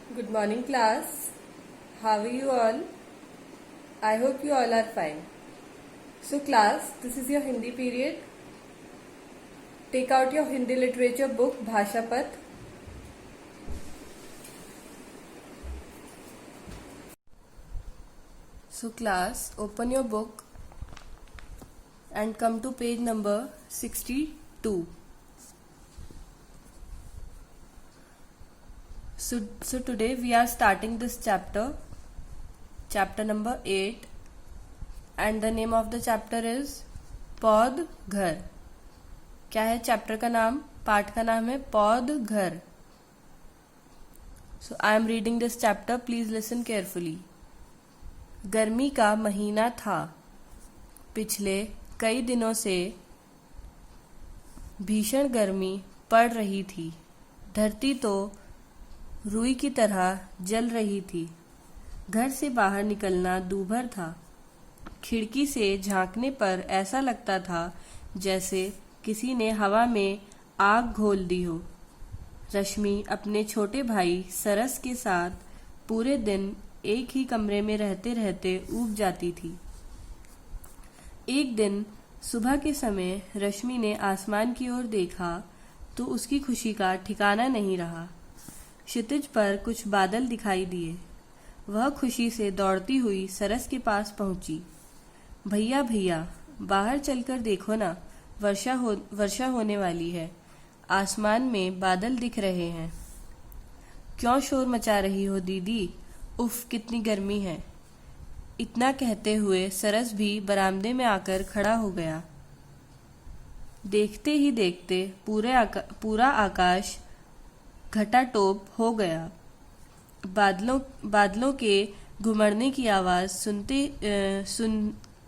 Good morning, class. How are you all? I hope you all are fine. So, class, this is your Hindi period. Take out your Hindi literature book, Bhashapat. So, class, open your book and come to page number 62. So today we are starting this chapter number 8, and the name of the chapter is पौध घर. क्या है chapter का नाम? पाठ का नाम है पौध घर. So I am reading this chapter. Please listen carefully. गर्मी का महीना था. पिछले कई दिनों से भीषण गर्मी पड़ रही थी. धरती तो रुई की तरह जल रही थी. घर से बाहर निकलना दूभर था. खिड़की से झांकने पर ऐसा लगता था जैसे किसी ने हवा में आग घोल दी हो. रश्मि अपने छोटे भाई सरस के साथ पूरे दिन एक ही कमरे में रहते रहते ऊब जाती थी. एक दिन सुबह के समय रश्मि ने आसमान की ओर देखा तो उसकी खुशी का ठिकाना नहीं रहा. क्षितिज पर कुछ बादल दिखाई दिए. वह खुशी से दौड़ती हुई सरस के पास पहुंची. भैया भैया, बाहर चलकर देखो ना, वर्षा होने वाली है. आसमान में बादल दिख रहे हैं. क्यों शोर मचा रही हो दीदी? उफ, कितनी गर्मी है. इतना कहते हुए सरस भी बरामदे में आकर खड़ा हो गया. देखते ही देखते पूरा आकाश घटाटोप हो गया. बादलों के घुमड़ने की आवाज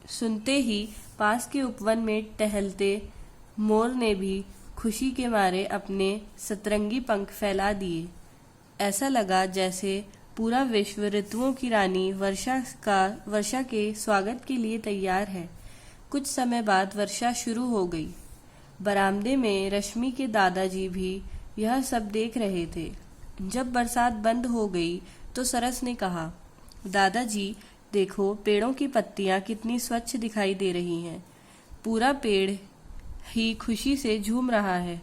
सुनते ही पास के उपवन में टहलते मोर ने भी खुशी के मारे अपने सतरंगी पंख फैला दिए. ऐसा लगा जैसे पूरा विश्व ऋतुओं की रानी वर्षा के स्वागत के लिए तैयार है. कुछ समय बाद वर्षा शुरू हो गई. बरामदे में रश्मि के दादाजी भी यह सब देख रहे थे. जब बरसात बंद हो गई तो सरस ने कहा, दादाजी देखो, पेड़ों की पत्तियां कितनी स्वच्छ दिखाई दे रही हैं. पूरा पेड़ ही खुशी से झूम रहा है.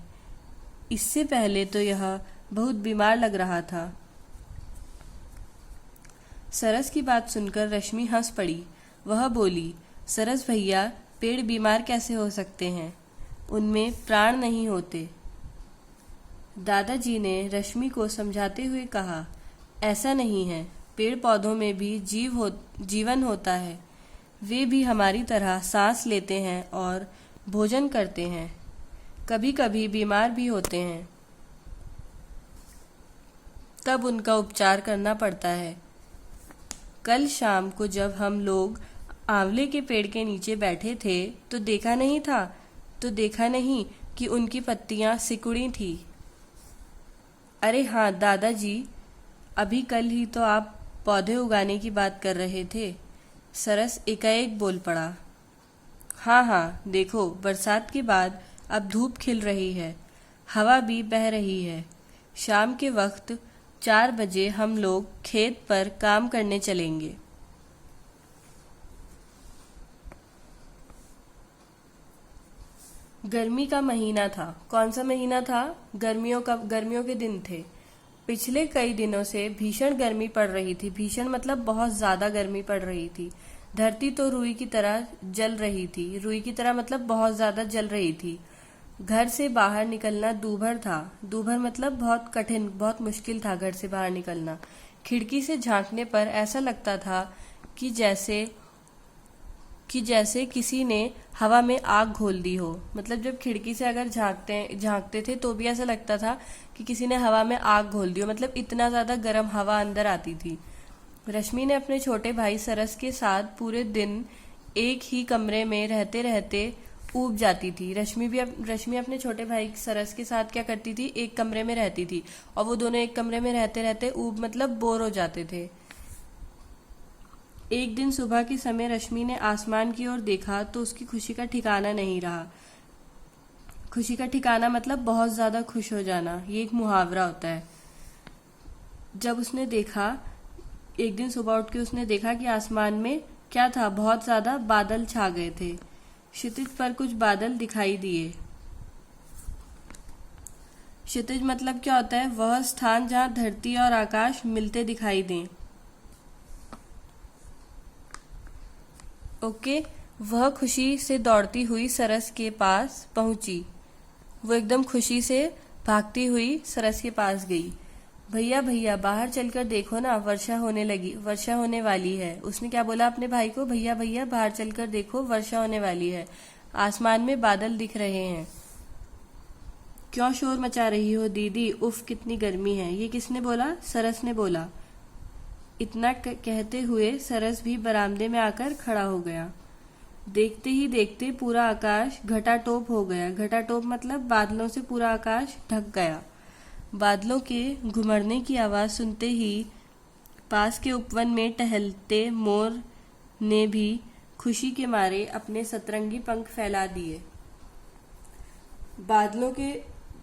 इससे पहले तो यह बहुत बीमार लग रहा था. सरस की बात सुनकर रश्मि हंस पड़ी. वह बोली, सरस भैया, पेड़ बीमार कैसे हो सकते हैं? उनमें प्राण नहीं होते. दादाजी ने रश्मि को समझाते हुए कहा, ऐसा नहीं है. पेड़ पौधों में भी जीवन होता है. वे भी हमारी तरह सांस लेते हैं और भोजन करते हैं. कभी कभी बीमार भी होते हैं. तब उनका उपचार करना पड़ता है. कल शाम को जब हम लोग आंवले के पेड़ के नीचे बैठे थे तो देखा नहीं कि उनकी पत्तियां सिकुड़ी थी. अरे हाँ दादाजी, अभी कल ही तो आप पौधे उगाने की बात कर रहे थे. सरस एकाएक बोल पड़ा. हाँ, देखो, बरसात के बाद अब धूप खिल रही है. हवा भी बह रही है. शाम के वक्त 4 बजे हम लोग खेत पर काम करने चलेंगे. गर्मी का महीना था. कौन सा महीना था? गर्मियों के दिन थे. पिछले कई दिनों से भीषण गर्मी पड़ रही थी. भीषण मतलब बहुत ज्यादा गर्मी पड़ रही थी. धरती तो रुई की तरह जल रही थी. रुई की तरह मतलब बहुत ज्यादा जल रही थी. घर से बाहर निकलना दूभर था. दूभर मतलब बहुत कठिन, बहुत मुश्किल था घर से बाहर निकलना. खिड़की से झांकने पर ऐसा लगता था कि जैसे किसी ने हवा में आग घोल दी हो. मतलब जब खिड़की से अगर झांकते थे तो भी ऐसा लगता था कि किसी ने हवा में आग घोल दी हो. मतलब इतना ज्यादा गर्म हवा अंदर आती थी. रश्मि ने अपने छोटे भाई सरस के साथ पूरे दिन एक ही कमरे में रहते रहते ऊब जाती थी. रश्मि अपने छोटे भाई सरस के साथ क्या करती थी? एक कमरे में रहती थी और वो दोनों एक कमरे में रहते रहते ऊब मतलब बोर हो जाते थे. एक दिन सुबह के समय रश्मि ने आसमान की ओर देखा तो उसकी खुशी का ठिकाना नहीं रहा. खुशी का ठिकाना मतलब बहुत ज्यादा खुश हो जाना. ये एक मुहावरा होता है. जब उसने देखा, एक दिन सुबह उठ के उसने देखा कि आसमान में क्या था, बहुत ज्यादा बादल छा गए थे। क्षितिज पर कुछ बादल दिखाई दिए। क्षितिज मतलब क्या होता है? वह स्थान जहाँ धरती और आकाश मिलते दिखाई दें। ओके। वह खुशी से दौड़ती हुई सरस के पास पहुंची। वो एकदम खुशी से भागती हुई सरस के पास गई। भैया भैया बाहर चलकर देखो ना, वर्षा होने लगी, वर्षा होने वाली है। उसने क्या बोला अपने भाई को? भैया भैया बाहर चलकर देखो, वर्षा होने वाली है, आसमान में बादल दिख रहे हैं। क्यों शोर मचा रही हो दीदी? उफ कितनी गर्मी है। ये किसने बोला? सरस ने बोला। इतना कहते हुए सरस भी बरामदे में आकर खड़ा हो गया। देखते ही देखते पूरा आकाश घटाटोप हो गया। घटाटोप मतलब बादलों से पूरा आकाश ढक गया। बादलों के घुमड़ने की आवाज सुनते ही पास के उपवन में टहलते मोर ने भी खुशी के मारे अपने सतरंगी पंख फैला दिए। बादलों के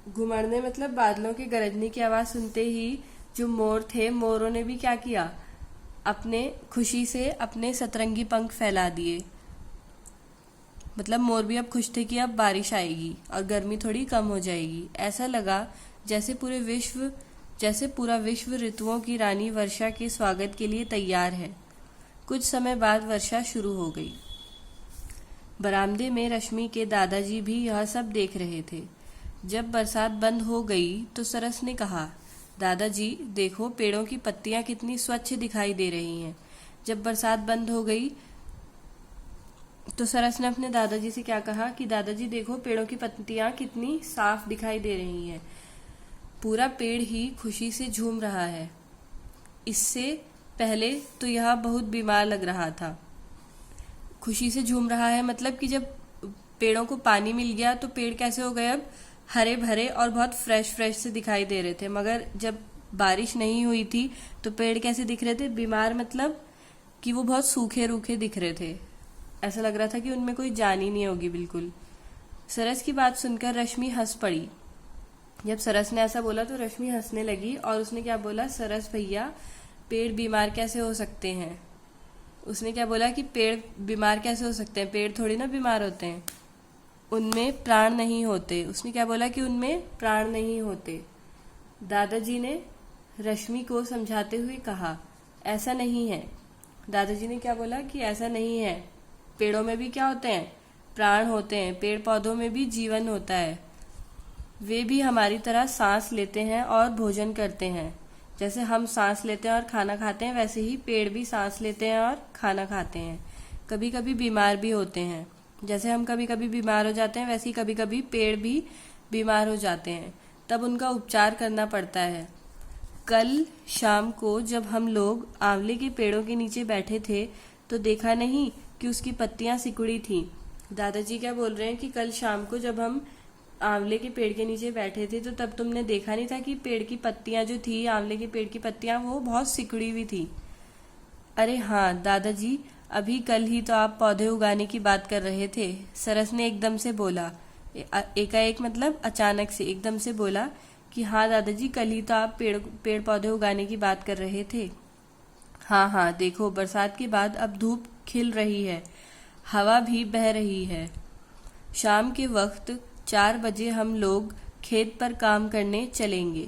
घुमड़ने मतलब बादलों के गरजने की आवाज सुनते ही जो मोर थे, मोरों ने भी क्या किया? अपने खुशी से अपने सतरंगी पंख फैला दिए। मतलब मोर भी अब खुश थे कि अब बारिश आएगी और गर्मी थोड़ी कम हो जाएगी। ऐसा लगा जैसे पूरा विश्व ऋतुओं की रानी वर्षा के स्वागत के लिए तैयार है। कुछ समय बाद वर्षा शुरू हो गई। बरामदे में रश्मि के दादाजी भी यह सब देख रहे थे। जब बरसात बंद हो गई तो सरस ने कहा, दादाजी देखो पेड़ों की पत्तियां कितनी स्वच्छ दिखाई दे रही हैं। जब बरसात बंद हो गई तो सरस ने अपने दादाजी से क्या कहा कि दादाजी देखो पेड़ों की पत्तियां कितनी साफ दिखाई दे रही हैं। पूरा पेड़ ही खुशी से झूम रहा है। इससे पहले तो यह बहुत बीमार लग रहा था। खुशी से झूम रहा है मतलब कि जब पेड़ों को पानी मिल गया तो पेड़ कैसे हो गए? अब हरे भरे और बहुत फ्रेश फ्रेश से दिखाई दे रहे थे। मगर जब बारिश नहीं हुई थी तो पेड़ कैसे दिख रहे थे? बीमार मतलब कि वो बहुत सूखे रूखे दिख रहे थे। ऐसा लग रहा था कि उनमें कोई जान ही नहीं होगी बिल्कुल। सरस की बात सुनकर रश्मि हंस पड़ी। जब सरस ने ऐसा बोला तो रश्मि हंसने लगी और उसने क्या बोला? सरस भैया पेड़ बीमार कैसे हो सकते हैं? उसने क्या बोला कि पेड़ बीमार कैसे हो सकते हैं? पेड़ थोड़ी ना बीमार होते हैं, उनमें प्राण नहीं होते। उसने क्या बोला कि उनमें प्राण नहीं होते। दादाजी ने रश्मि को समझाते हुए कहा, ऐसा नहीं है। दादाजी ने क्या बोला कि ऐसा नहीं है, पेड़ों में भी क्या होते हैं? प्राण होते हैं। पेड़ पौधों में भी जीवन होता है। वे भी हमारी तरह सांस लेते हैं और भोजन करते हैं। जैसे हम सांस लेते हैं और खाना खाते हैं, वैसे ही पेड़ भी सांस लेते हैं और खाना खाते हैं। कभी कभी बीमार भी होते हैं। जैसे हम कभी कभी बीमार हो जाते हैं, वैसे ही कभी कभी पेड़ भी बीमार हो जाते हैं। तब उनका उपचार करना पड़ता है। कल शाम को जब हम लोग आंवले के पेड़ों के नीचे बैठे थे तो देखा नहीं कि उसकी पत्तियां सिकुड़ी थीं। दादाजी क्या बोल रहे हैं कि कल शाम को जब हम आंवले के पेड़ के नीचे बैठे थे तो तब तुमने देखा नहीं था कि पेड़ की पत्तियां जो थी, आंवले के पेड़ की पत्तियां, वो बहुत सिकुड़ी हुई थी। अरे हाँ दादाजी, अभी कल ही तो आप पौधे उगाने की बात कर रहे थे। सरस ने एकदम से बोला। एकाएक मतलब अचानक से एकदम से बोला कि हाँ दादाजी, कल ही तो आप पेड़ पौधे उगाने की बात कर रहे थे। हाँ हाँ, देखो बरसात के बाद अब धूप खिल रही है, हवा भी बह रही है। शाम के वक्त 4 बजे हम लोग खेत पर काम करने चलेंगे।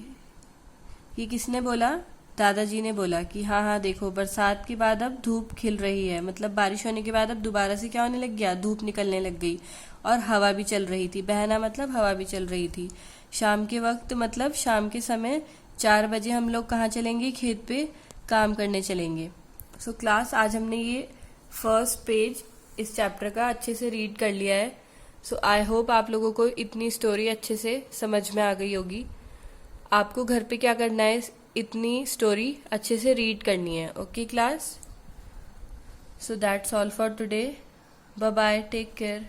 ये किसने बोला? दादाजी ने बोला कि हाँ हाँ देखो बरसात के बाद अब धूप खिल रही है, मतलब बारिश होने के बाद अब दोबारा से क्या होने लग गया? धूप निकलने लग गई और हवा भी चल रही थी। बहना मतलब हवा भी चल रही थी। शाम के वक्त मतलब शाम के समय 4 बजे हम लोग कहाँ चलेंगे? खेत पे काम करने चलेंगे। सो क्लास, आज हमने ये फर्स्ट पेज इस चैप्टर का अच्छे से रीड कर लिया है। सो आई होप आप लोगों को इतनी स्टोरी अच्छे से समझ में आ गई होगी। आपको घर पे क्या करना है? इतनी स्टोरी अच्छे से रीड करनी है। Okay class, so that's all for today. Bye bye, take care.